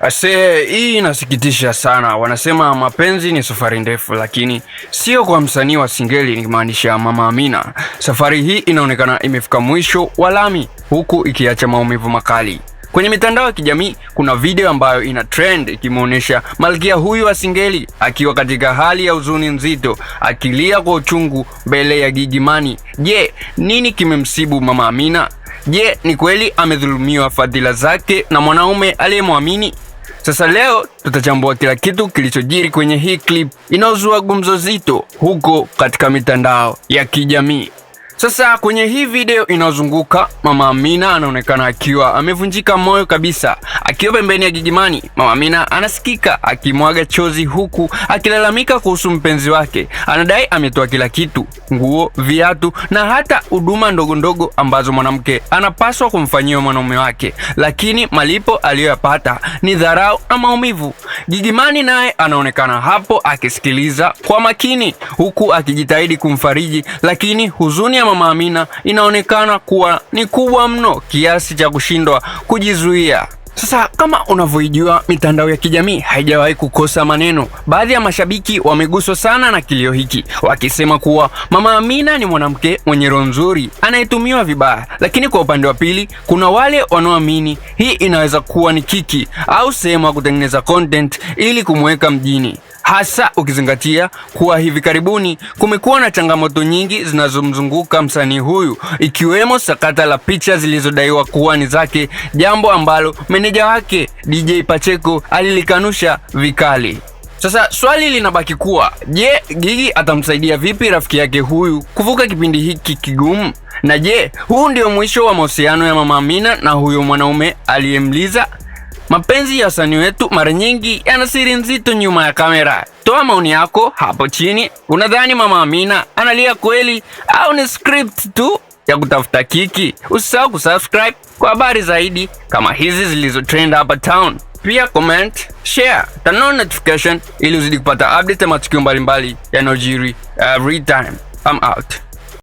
Ase, hii inasikitisha sana. Wanasema mapenzi ni safari ndefu, lakini sio kwa msanii wa Singeli, nikimaanisha Mama Amina. Safari hii inaonekana imefika mwisho wa lami, huku ikiacha maumivu makali. Kwenye mitandao ya kijamii kuna video ambayo ina trend ikimuonesha malkia huyu wa Singeli akiwa katika hali ya huzuni nzito, akilia kwa uchungu mbele ya Gigy Money. Je, nini kimemsibu Mama Amina? Je, ni kweli amedhulumiwa fadhila zake na mwanaume aliyemwamini? Sasa leo tutachambua kila kitu kilichojiri kwenye hii clip inayozua gumzo zito huko katika mitandao ya kijamii. Sasa kwenye hii video inayozunguka, Mama Amina anaonekana akiwa amevunjika moyo kabisa. Akiwa pembeni ya Gigy Money, Mama Amina anasikika akimwaga chozi huku akilalamika kuhusu mpenzi wake. Anadai ametoa kila kitu, nguo, viatu na hata huduma ndogo ndogo ambazo mwanamke anapaswa kumfanyia mwanaume wake, lakini malipo aliyoyapata ni dharau na maumivu. Gigy Money naye anaonekana hapo akisikiliza kwa makini huku akijitahidi kumfariji, lakini huzuni ya Mama Amina inaonekana kuwa ni kubwa mno kiasi cha kushindwa kujizuia. Sasa kama unavyojua, mitandao ya kijamii haijawahi kukosa maneno. Baadhi ya mashabiki wameguswa sana na kilio hiki, wakisema kuwa Mama Amina ni mwanamke mwenye roho nzuri anayetumiwa vibaya, lakini kwa upande wa pili kuna wale wanaoamini hii inaweza kuwa ni kiki au sehemu ya kutengeneza content ili kumweka mjini, hasa ukizingatia kuwa hivi karibuni kumekuwa na changamoto nyingi zinazomzunguka msanii huyu, ikiwemo sakata la picha zilizodaiwa kuwa ni zake, jambo ambalo meneja wake DJ Pacheco alilikanusha vikali. Sasa swali linabaki kuwa, je, Gigy atamsaidia vipi rafiki yake huyu kuvuka kipindi hiki kigumu? Na je, huu ndio mwisho wa mahusiano ya Mama Amina na huyo mwanaume aliyemliza? Mapenzi ya wasanii wetu mara nyingi yana siri nzito nyuma ya kamera. Toa maoni yako hapo chini. Unadhani Mama Amina analia kweli au ni script tu ya kutafuta kiki? Usisahau kusubscribe kwa habari zaidi kama hizi zilizotrend hapa town. Pia comment, share, turn on notification ili uzidi kupata update ya matukio mbalimbali yanayojiri every time. I'm out.